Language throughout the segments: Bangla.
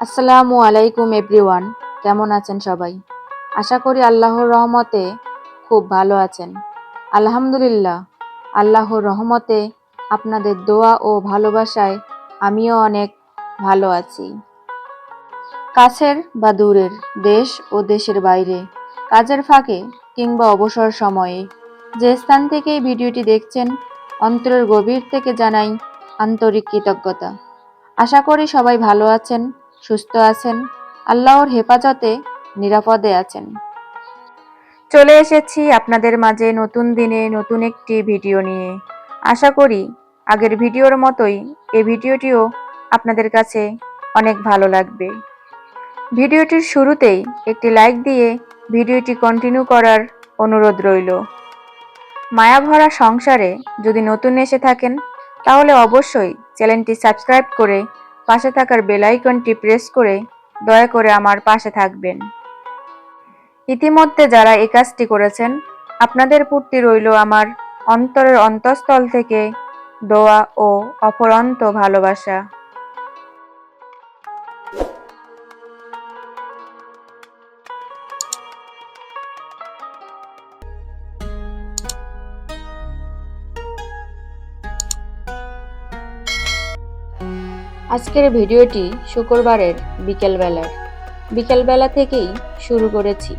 আসসালামু আলাইকুম এভরিওয়ান, কেমন আছেন সবাই? আশা করি আল্লাহর রহমতে খুব ভালো আছেন। আলহামদুলিল্লাহ, আল্লাহর রহমতে আপনাদের দোয়া ও ভালোবাসায় আমিও অনেক ভালো আছি। কাছের বা দূরের, দেশ ও দেশের বাইরে, কাজের ফাঁকে কিংবা অবসর সময়ে যে স্থান থেকে এই ভিডিওটি দেখছেন, অন্তরের গভীর থেকে জানাই আন্তরিক কৃতজ্ঞতা। আশা করি সবাই ভালো আছেন, সুস্থ আছেন, আল্লাহর হেফাজতে নিরাপদে আছেন। চলে এসেছি আপনাদের মাঝে নতুন দিনে নতুন একটি ভিডিও নিয়ে। আশা করি আগের ভিডিওর মতোই এই ভিডিওটিও আপনাদের কাছে অনেক ভালো লাগবে। ভিডিওটির শুরুতেই একটি লাইক দিয়ে ভিডিওটি কন্টিনিউ করার অনুরোধ রইল। মায়াভরা সংসারে যদি নতুন এসে থাকেন তাহলে অবশ্যই চ্যানেলটি সাবস্ক্রাইব করে পাশে থাকার বেল আইকনটি প্রেস করে দয়া করে আমার পাশে থাকবেন। ইতিমধ্যে যারা এই কাজটি করেছেন আপনাদের প্রতি রইল আমার অন্তরের অন্তঃস্থল থেকে দোয়া ও অফুরন্ত ভালোবাসা। আজকের ভিডিওটি শুক্রবারের বিকেলবেলা থেকেই শুরু করেছি।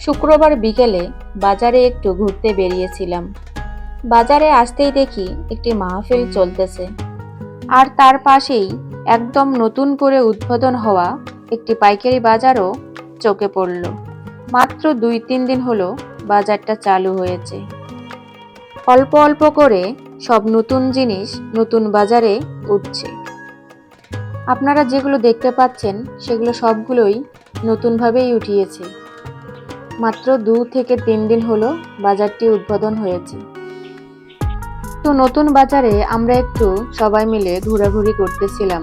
শুক্রবার বিকেলে বাজারে একটু ঘুরতে বেরিয়েছিলাম। বাজারে আসতেই দেখি একটি মাহফিল চলতেছে, আর তার পাশেই একদম নতুন করে উদ্বোধন হওয়া একটি পাইকারি বাজারও চোখে পড়ল। মাত্র 2-3 দিন হলো বাজারটা চালু হয়েছে। অল্প অল্প করে সব নতুন জিনিস নতুন বাজারে উঠছে। আপনারা যেগুলো দেখতে পাচ্ছেন সেগুলো সবগুলোই নতুনভাবেই উঠিয়েছে। মাত্র 2 থেকে 3 দিন হলো বাজারটি উদ্বোধন হয়েছে। তো নতুন বাজারে আমরা একটু সবাই মিলে ঘোরাঘুরি করতেছিলাম।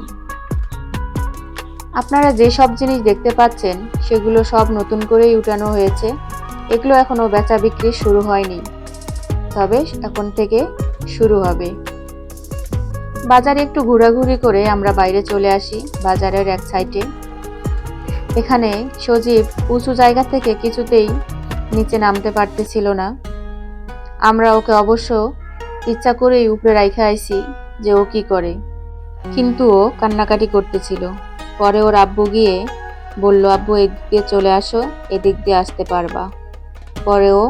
আপনারা যে সব জিনিস দেখতে পাচ্ছেন সেগুলো সব নতুন করেই উঠানো হয়েছে। এগুলো এখনো বেচা বিক্রি শুরু হয়নি, তবে এখন থেকে শুরু হবে। বাজারে একটু ঘোরাঘুরি করে আমরা বাইরে চলে আসি বাজারের এক সাইডে। এখানে সজীব উঁচু জায়গা থেকে কিছুতেই নিচে নামতে পারতেছিল না। আমরা ওকে অবশ্য ইচ্ছা করেই উপরে রাইখা আইছি যে ও কি করে, কিন্তু ও কান্নাকাটি করতেছিল। পরে ওর আব্বু গিয়ে বলল, আব্বু এদিক দিয়ে চলে আসো, এদিক দিয়ে আসতে পারবা। পরে ও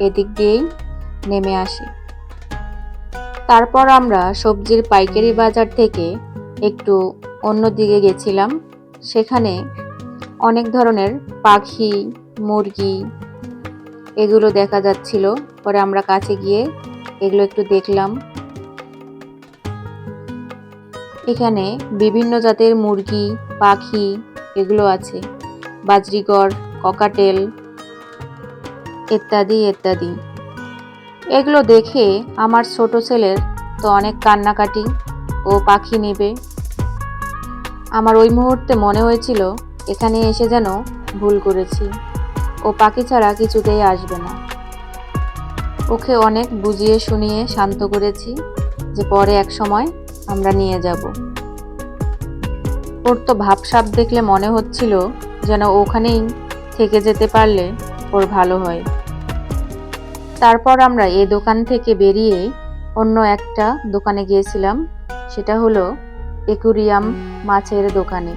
এদিক দিয়েই নেমে আসে। তারপর আমরা সবজির পাইকারি বাজার থেকে একটু অন্য দিকে গেছিলাম। সেখানে অনেক ধরনের পাখি, মুরগি এগুলো দেখা যাচ্ছিল। পরে আমরা কাছে গিয়ে এগুলো একটু দেখলাম। এখানে বিভিন্ন জাতের মুরগি, পাখি এগুলো আছে, বাজরিগর, ককাটেল ইত্যাদি ইত্যাদি। এগুলো দেখে আমার ছোট ছেলের তো অনেক কান্নাকাটি, ও পাখি নেবে। আমার ওই মুহূর্তে মনে হয়েছিল এখানে এসে যেন ভুল করেছি, ও পাখি ছাড়া কিছুতেই আসবে না। ওকে অনেক বুঝিয়ে শুনিয়ে শান্ত করেছি যে পরে এক সময় আমরা নিয়ে যাব। ওর তো ভাবসাব দেখলে মনে হচ্ছিল যেন ওখানেই থেকে যেতে পারলে ওর ভালো হয়। তারপর আমরা এই দোকান থেকে বেরিয়ে অন্য একটা দোকানে গিয়েছিলাম। সেটা হলো অ্যাকুরিয়াম মাছের দোকানে।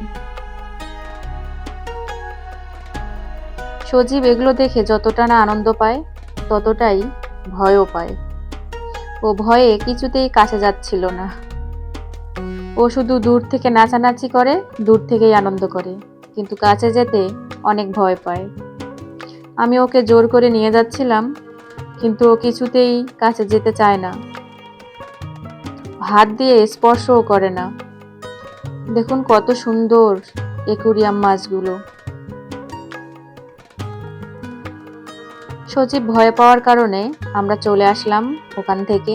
সজীব এগুলো দেখে যতটা না আনন্দ পায় ততটাই ভয়ও পায়। ও ভয়ে কিছুতেই কাছে যাচ্ছিল না। ও শুধু দূর থেকে নাচানাচি করে, দূর থেকেই আনন্দ করে, কিন্তু কাছে যেতে অনেক ভয় পায়। আমি ওকে জোর করে নিয়ে যাচ্ছিলাম, কিন্তু ও কিছুতেই কাছে যেতে চায় না, হাত দিয়ে স্পর্শও করে না। দেখুন কত সুন্দর অ্যাকুরিয়াম মাছগুলো। সজীব ভয় পাওয়ার কারণে আমরা চলে আসলাম ওখান থেকে।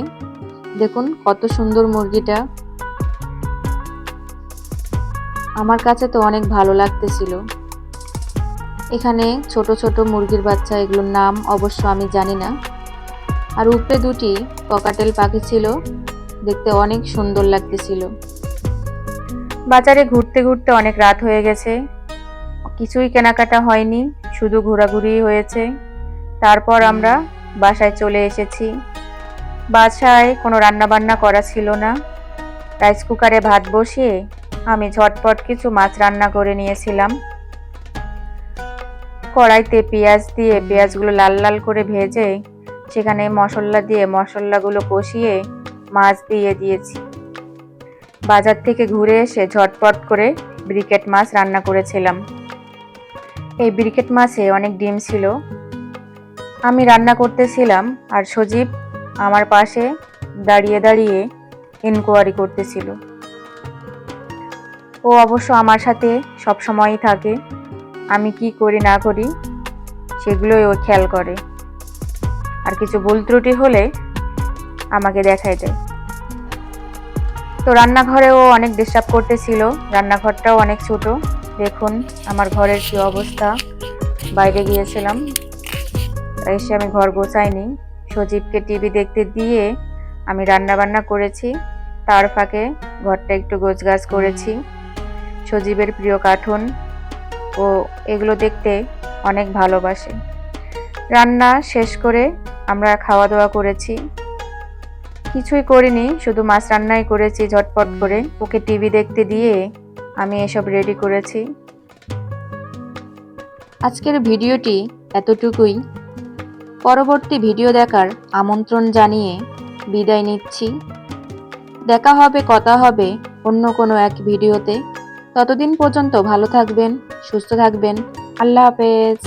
দেখুন কত সুন্দর মুরগিটা, আমার কাছে তো অনেক ভালো লাগতেছিল। এখানে ছোট ছোট মুরগির বাচ্চা, এগুলোর নাম অবশ্য আমি জানি না। আর উপরে 2টি ককাটেল পাখি ছিল, দেখতে অনেক সুন্দর লাগতেছিল। বাজারে ঘুরতে ঘুরতে অনেক রাত হয়ে গেছে, কিছুই কেনাকাটা হয়নি, শুধু ঘোরাঘুরি হয়েছে। তারপর আমরা বাসায় চলে এসেছি। বাসায় কোনো রান্না বান্না করা ছিল না। রাইস কুকারে ভাত বসিয়ে আমি ঝটপট কিছু মাছ রান্না করে নিয়েছিলাম। কড়াইতে পেঁয়াজ দিয়ে পেঁয়াজগুলো লাল লাল করে ভেজে সেখানে মশলা দিয়ে মশলাগুলো কষিয়ে মাছ দিয়ে দিয়েছি। বাজার থেকে ঘুরে এসে ঝটপট করে ব্রিকেট মাছ রান্না করেছিলাম। এই ব্রিকেট মাছে অনেক ডিম ছিল। আমি রান্না করতেছিলাম আর সজীব আমার পাশে দাঁড়িয়ে দাঁড়িয়ে ইনকোয়ারি করতেছিল। ও অবশ্য আমার সাথে সব সময়ই থাকে, আমি কি করি না করি সেগুলোই ও খেয়াল করে, আর কিছু ভুল ত্রুটি হলে আমাকে দেখাই দেয়। তো রান্নাঘরেও অনেক ডিস্টার্ব করতেছিল, রান্নাঘরটাও অনেক ছোট। দেখুন আমার ঘরের কি অবস্থা। বাইরে গিয়েছিলাম, এসে আমি ঘর গোছাইনি। সজীবকে টিভি দেখতে দিয়ে আমি রান্না বান্না করেছি, তার ফাঁকে ঘরটা একটু গোছগাছ করেছি। সজীবের প্রিয় কার্টুন, ও এগুলো দেখতে অনেক ভালোবাসে। রান্না শেষ করে আমরা খাওয়া দাওয়া করেছি। কিছুই করিনি, শুধু মাছ রান্নাই করেছি ঝটপট করে। ওকে টিভি দেখতে দিয়ে আমি এসব রেডি করেছি। আজকের ভিডিওটি এতটুকুই। পরবর্তী ভিডিও দেখার আমন্ত্রণ জানিয়ে বিদায় নিচ্ছি। দেখা হবে, কথা হবে অন্য কোনো এক ভিডিওতে। ততদিন পর্যন্ত ভালো থাকবেন, সুস্থ থাকবেন। আল্লাহ হাফেজ।